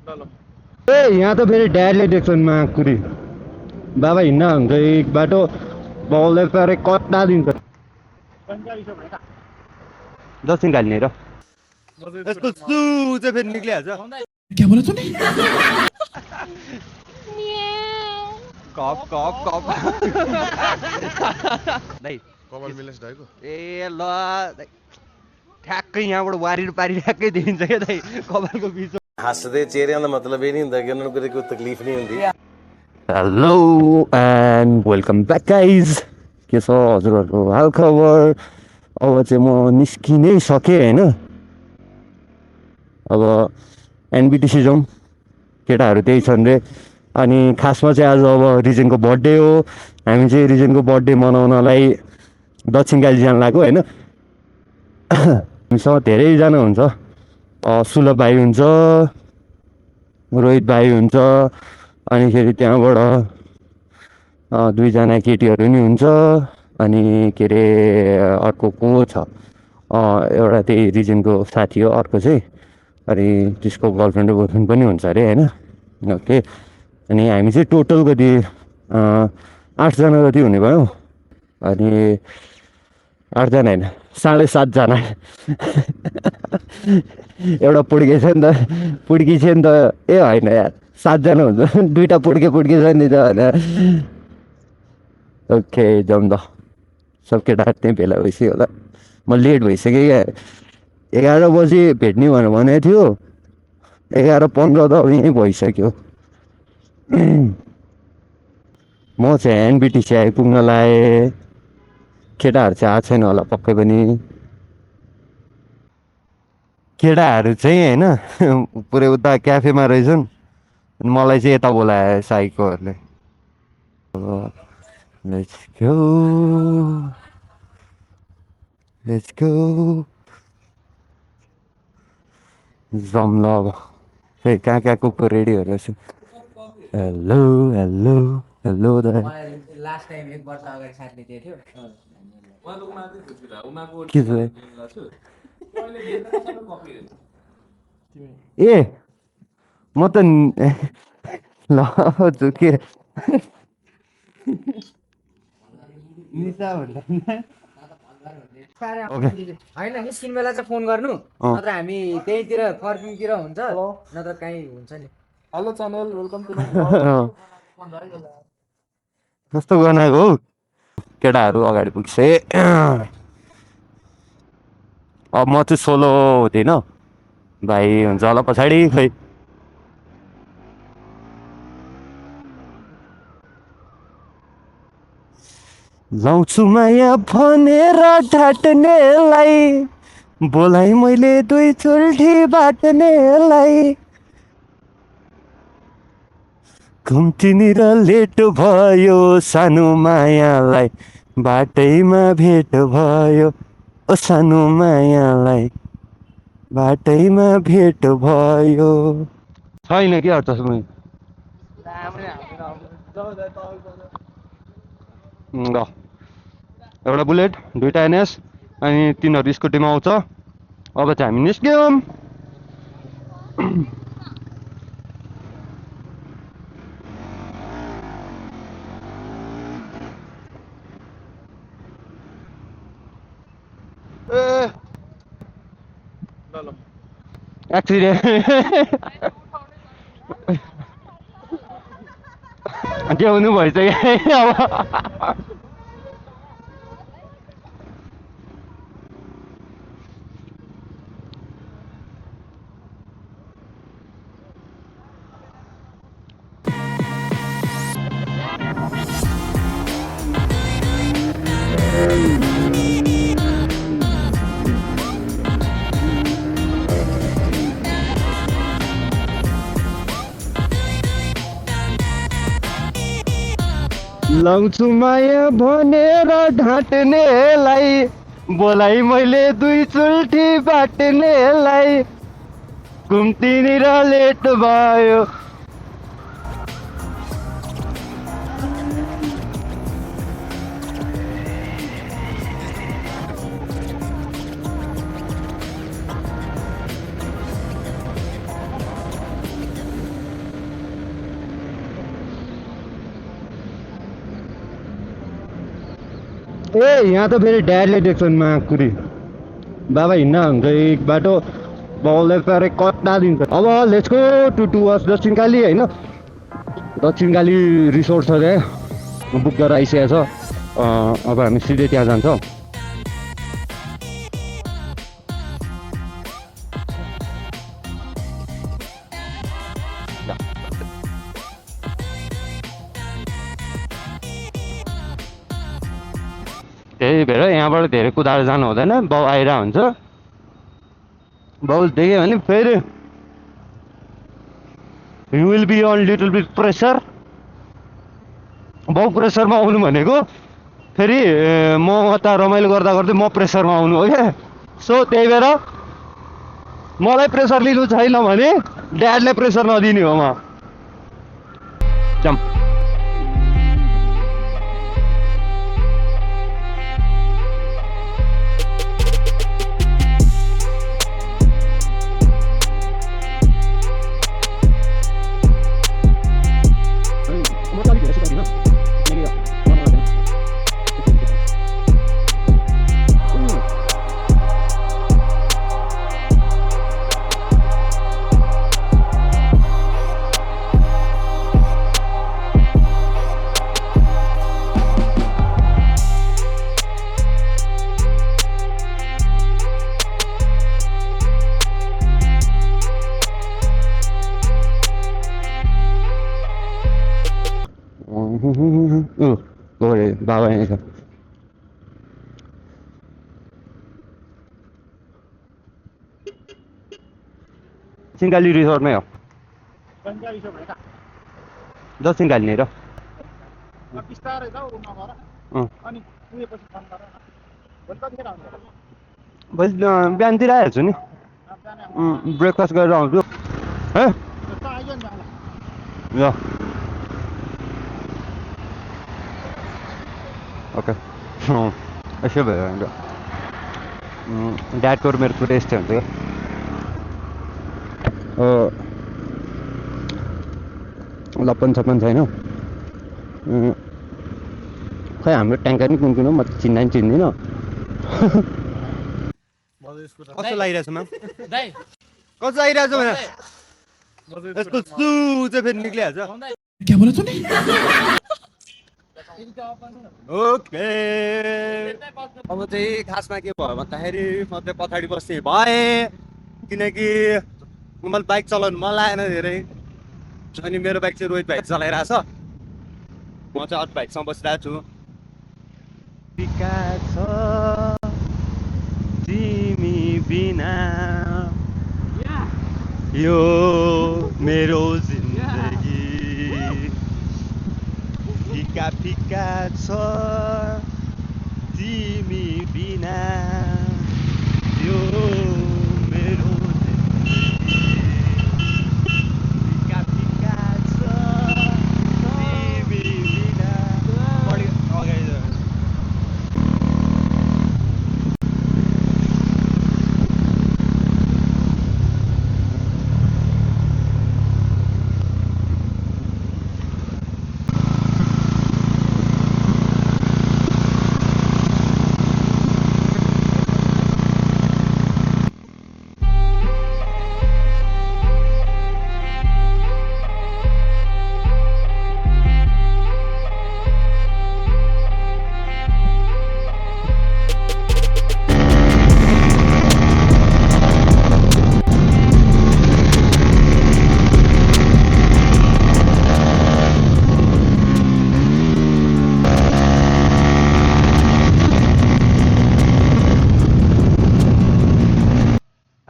ए यहाँ त फेरि ड्याडले देख्छन् माकुरी बाबा हिँड्न हुन्छ एक बाटो बाउले पारे कट्टा दिन्छ दस निकाल्ने र यसको सु चाहिँ फेरि निक्लिहाल्छ क्या बोला तूने कप कप कप दाइ कपाल मिलेस दाइको ए ल दाइ ठ्याक्कै यहाँबाट वारी पारी ठ्याक्कै देखिन्छ क्या दाइ कपालको बिच हੱਸਦੇ ਚਿਹਰਿਆਂ ਦਾ ਮਤਲਬ ਇਹ ਨਹੀਂ ਹੁੰਦਾ ਕਿ ਉਹਨਾਂ ਨੂੰ ਕਦੇ ਕੋਈ ਤਕਲੀਫ ਨਹੀਂ ਹੁੰਦੀ hello and welcome back guys के छ हजुरहरूको हाल खबर अब चाहिँ म निस्किनै सकेँ होइन अब एनबिटिसी जाउँ केटाहरू त्यही छन् रे अनि खासमा चाहिँ आज अब रिजनको बर्थडे हो हामी चाहिँ रिजनको बर्थडे मनाउनलाई दक्षिण काली जान लाग्यो होइन हामीसँग धेरैजना हुन्छ सुलभ भाइ हुन्छ रोहित भाइ हुन्छ अनिखेरि त्यहाँबाट दुईजना केटीहरू नि हुन्छ अनि के अरे अर्को को छ एउटा त्यही रिजनको साथी हो अर्को चाहिँ अनि त्यसको गर्लफ्रेन्ड र बोयफ्रेन्ड पनि हुन्छ अरे होइन ओके अनि हामी चाहिँ टोटल कति 8जना जति हुने भयो अनि 8जना होइन 7.5जना एउटा पुड्के छ नि त पुड्की छ नि त ए होइन यार 7जना हुन्छ दुईवटा पुड्के छ नि त होइन ओके जाउँ त सब केटाहरू त्यहीँ भेला भइसक्यो होला म लेट भइसकेँ क्या 11 बजी भेट्ने भनेर भनेको थियो 11:15 त अब यहीँ भइसक्यो म चाहिँ एनबिटिसी आइपुग्न लाएँ केटाहरू चाहिँ आएको छैन होला पक्कै पनि केटाहरू चाहिँ होइन पुरै उता क्याफेमा रहेछन् अनि मलाई चाहिँ यता बोलायो साइकोहरूले लेट्स गो जाउँ ल अब खै कहाँ कुकको रेडीहरू रहेछ हेलो हेलो हेलो दाइ लास्ट टाइम 1 वर्ष अगाडि साथले दिएको थियो के छ ए म त ल के निसा भन्दा होइन निस्किने बेला चाहिँ फोन गर्नु नत्र हामी त्यहीँतिर फर्किङतिर हुन्छ नत्र कहीँ हुन्छ नि हेलो च्यानल वेलकम टु कस्तो गनाएको हौ केटाहरू अगाडि पुग्छे अब म चाहिँ सोलो हुँदिनँ भाइ हुन्छ होला पछाडि खै लाउँछु माया भनेर ढाट्नेलाई बोलाइ मैले दुई चुल्ठी बाट्नेलाई घुम्तीनिर लेट भयो सानो मायालाई बाटैमा भेट भयो ओ सानो मायालाई बाटैमा भेट भयो छैन क्या तस्मै ल एउटा बुलेट 2टा एनएस अनि 3हरू स्कुटीमा आउँछ अब चाहिँ हामी निस्क्यौँ एक्सिडेन्ट ल्याउनु भइसक्यो अब लाउँछु माया भनेर ढाट्नेलाई बोलाइ मैले दुई चुल्ठी बाट्नेलाई घुम्तीनिर लेट भयो ए यहाँ त फेरि ड्याडले देख्छन् माकुरी बाबा हिँड्न हुन्छ एक बाटो बाउले पारे कट्टा दिन्छ अब let's go to towards Dakshinkali होइन दक्षिणकाली रिसोर्ट छ त्यहाँ बुक गरेर आइसकेको छ अब हामी सिधै त्यहाँ जान्छौँ त्यही भएर यहाँबाट धेरै कुदाएर जानु हुँदैन बाउ आइरहेको हुन्छ बाउ देख्यो भने फेरि you will be an little bit pressure बाउ प्रेसरमा आउनु भनेको फेरि म उता रमाइलो गर्दा गर्दै म प्रेसरमा आउनु हो क्या सो त्यही भएर मलाई प्रेसर लिनु छैन भने ड्याडले प्रेसर नदिने हो म जम बाबा यहीँ छ दक्षिणकाली रिसोर्टमै हो दक्षिणकाली नै र बिहानतिर आइहाल्छु नि ब्रेकफास्ट गरेर आउँछु है ल ओके यसो भयो अन्त ड्याडको र मेरो कुरा यस्तै हुन्छ क्या लप्पन सप्पन छैन खै हाम्रो ट्याङ्कर नि कुन कुन हो म त चिन्दा नि चिन्दिनँ कस्तो लागिरहेछ म्याम कस्तो लागिरहेछ भने यसको सु चाहिँ फेरि निक्लिहाल्छ क्या बोला तूने ओके अब चाहिँ खासमा के भयो भन्दाखेरि म चाहिँ पछाडि बस्ने भएँ किनकि मलाई बाइक चलाउनु मन लागेन धेरै अनि मेरो बाइक चाहिँ रोहित भाइ चलाइरहेको छ म चाहिँ अर्को बाइकसँग बसिरहेको छु तिमी बिना यो मेरो जिन्दगी फिका फिका छ तिमी बिना यो मेरो जिन्दगी फिका फिका छ तिमी बिना अगाडि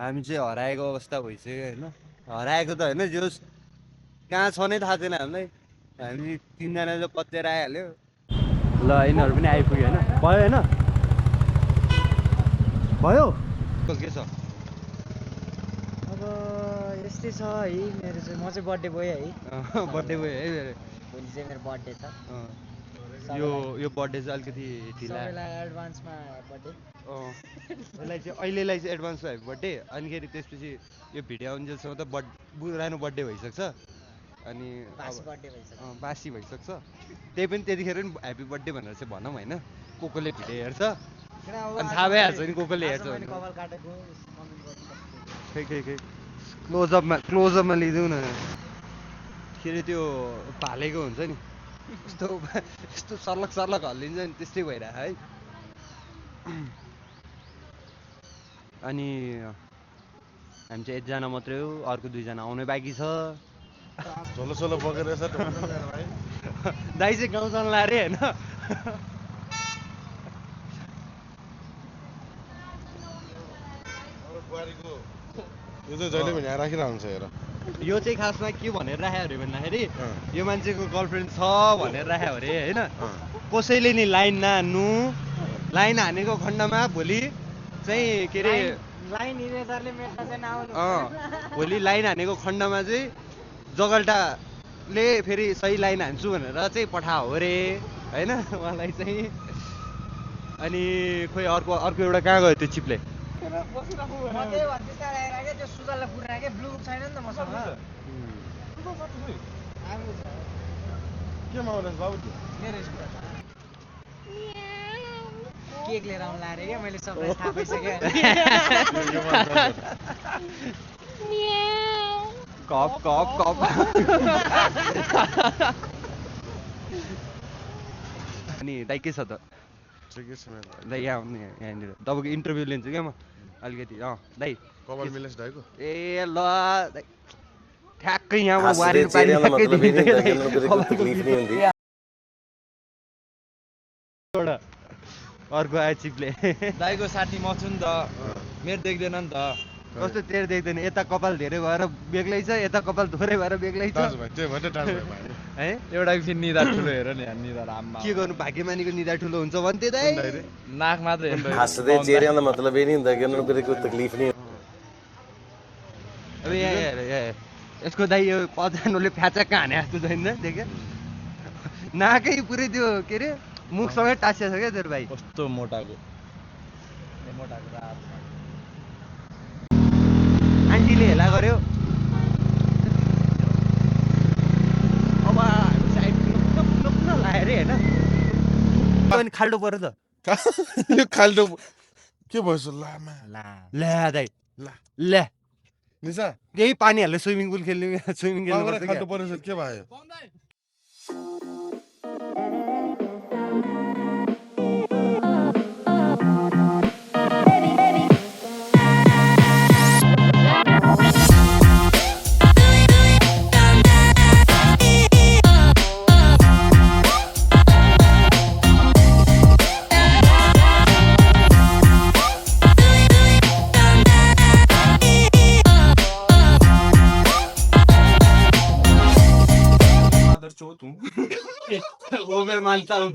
हामी चाहिँ हराएको अवस्था भइसक्यो होइन हराएको त होइन जो कहाँ छ नै थाहा छैन हामीलाई हामी तिनजना चाहिँ पत्याएर आइहाल्यो ल यिनीहरू पनि आइपुग्यो होइन भयो होइन भयो के छ अब यस्तै छ है मेरो चाहिँ म चाहिँ बर्थडे बोय है बर्थडे भयो है मेरो भोलि चाहिँ मेरो बर्थडे छ यो बर्थडे चाहिँ अलिकति ढिला सबैलाई एडभान्समा बर्थडे यसलाई चाहिँ अहिलेलाई चाहिँ एडभान्समा ह्याप्पी बर्थडे अनिखेरि त्यसपछि यो भिडियो आउन्जेलसम्म त पुरानो बर्थडे भइसक्छ अनि बासी बर्थडे भइसक्यो बासी भइसक्छ त्यही पनि त्यतिखेर पनि ह्याप्पी बर्थडे भनेर चाहिँ भनौँ होइन कोले भिडियो हेर्छ अनि थाहा भइहाल्छ नि कोले हेर्छ भने कपाल काटेको कमेन्ट गर्नु खै क्लोजअपमा लिइदिउँ न के अरे त्यो भालेको हुन्छ नि यस्तो सर्लक हल्लिन्छ नि त्यस्तै भइरहेको है अनि हामी चाहिँ 1 जना मात्रै हो अर्को 2 जना आउनै बाँकी छ झोलो बोकेर यसो दाइ चाहिँ गाउँ चल्ला अरे होइन बुहारीको यो चाहिँ जहिले पनि यहाँ राखिरहेको हुन्छ हेर यो चाहिँ खासमा के भनेर राख्यो अरे भन्दाखेरि यो मान्छेको गर्लफ्रेन्ड छ भनेर राख्यो अरे होइन कसैले नि लाइन नहान्नु लाइन हानेको खण्डमा भोलि चाहिँ के अरे लाइन इरेजरले मेट्दा चाहिँ नआउनु भोलि लाइन हानेको खण्डमा चाहिँ जगल्टाले फेरि सही लाइन हान्छु भनेर चाहिँ पठाओ अरे होइन उहाँलाई चाहिँ अनि खोइ अर्को एउटा कहाँ गयो त्यो चिप्ले त्यो सुजललाई पुऱ्याए ब्लु छैन नि त मसँग के माउलेस बाबु केक लिएर आउनु अरे क्या मैले सरप्राइज थाहा पाइसकेँ कप अनि दाइ के छ त दाइ यहाँ आउनु यहाँनिर तपाईँको इन्टरभ्यू लिन्छु क्या म अलिकति दाइ कपाल मिलेस दाइको ए ल दाइ ठ्याक्कै यहाँबाट हाँस्दै वारेको पानी चेहऱ्यामा ठ्याक्कै मतलब यही देखिन्छ नहीं था कि उनको कोई तकलीफ नहीं होती एउटा अर्को आयो चिप्ले दाइको साथी म छु नि त मेरो देख्दैन नि त कस्तो तेरो देख्दैन यता कपाल धेरै भएर बेग्लै छ यता कपाल थोरै भएर बेग्लै छ है एउटा फेरि निदा ठुलो हेर नि निदा राममा के गर्नु भाग्यमानीको निदा ठुलो हुन्छ भन्थे दाइ नाक मात्र हेर्नु हंसदे चेहरे का मतलब ये नहीं होता कि उनको कोई तकलीफ नहीं अब यहाँ यसको दाइ यो पजानोले फ्याचक्क हाने जस्तो छैन देख्यो नाकै पुरै त्यो के अरे मुखसँगै टाँसिएको छ क्या तेरो भाइ कस्तो मोटाको आन्टीले हेला गर्यो अब साइड लाग्यो अरे होइन खाल्डो पऱ्यो त यो खाल्डो के भयो लामा ल्या दाइ ल्या निसा यही पानी हाल्यो स्विमिङ पुल खेल्नु स्विमिङ खेल्नु खाल्डो परेछ के भयो वो मैं मानता हूँ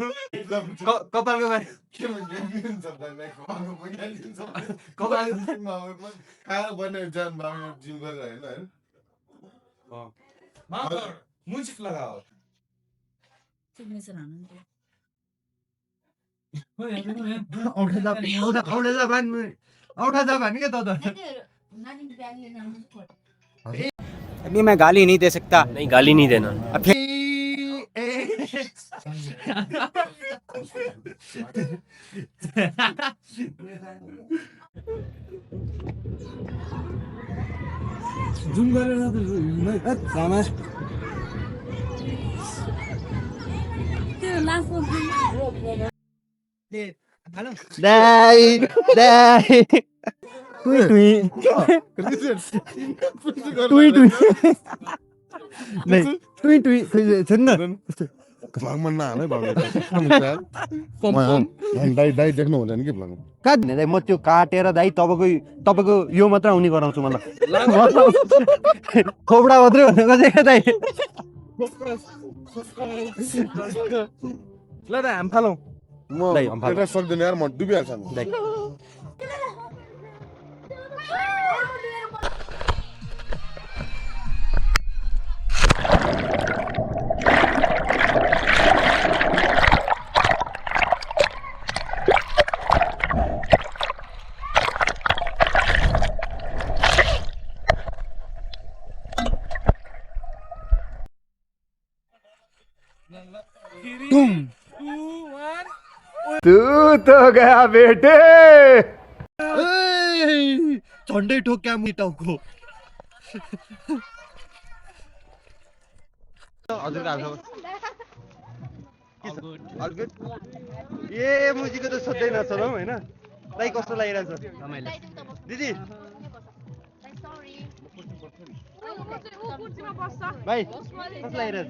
कपाल के बारे कपाल मुजिक लगाओ औठा भने क्या त अभी मैं गाली नहीं दे सकता नहीं गाली नहीं देना जुम गरेर रामा दाइ दाइ भ्लगमा नहालै दाइ देख्नु हुँदैन कि भ्लग दाइ म त्यो काटेर दाइ तपाईँको यो मात्र आउने गराउँछु मलाई खोपडा मात्रै भनेको चाहिँ दाइ ल त हामी फालौँ म सक्दैन यार म डुबिहाल्छ दाइ तू तो गया बेटे झन्डै ठोक्या मुटाउको हजुरको हालखबर ए मुजीको त सोध्दै नचलाउ होइन दाइ कस्तो लागिरहेछ दिदी भाइ कस्तो लागिरहेछ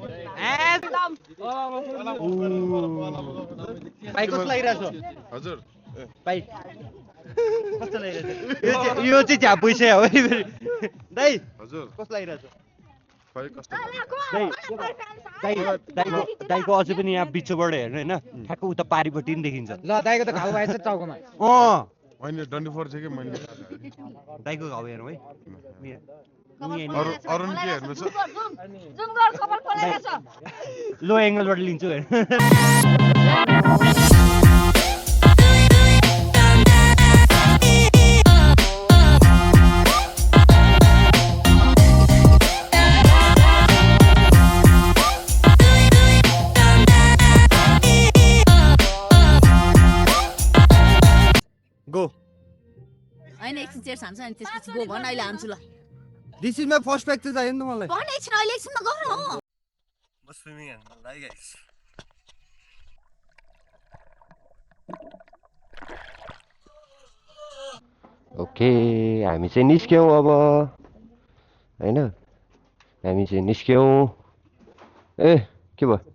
भाइ कस्तो लागिरहेछ हजुर भाइ कस्तो लागिरहेछ यो चाहिँ झ्याप भइसक्यो हो दाइ हजुर कस्तो लागिरहेछ खै कस्तो दाइको अझै पनि यहाँ बिचबाट हेर्नु होइन ठ्याक्क उता पारिपट्टि नि देखिन्छ ल दाइको त घाउ भएछ टाउकोमा होइन डन्डी फोर छ कि मैले दाइको घाउ हेरौँ है अरू के हेर्नु छ लो एङ्गलबाट लिन्छु हेर गो होइन एकछिन चेयर हान्छ अनि त्यसपछि गो भन अहिले हान्छु ल this is my first practice चाहियो नि त मलाई भन एकछिन अहिले एकछिनमा गर न म स्विमिङ हान्न लागि गाइस ओके हामी चाहिँ निस्क्यौँ अब होइन हामी चाहिँ निस्क्यौँ ए के भयो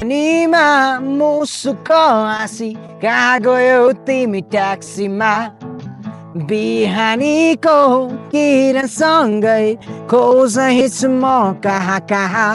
निमा मुसुक हाँसी कहाँ गयो तिमी ट्याक्सीमा बिहानीको किरणसँगै खोज हिँड्छु म कहाँ कहाँ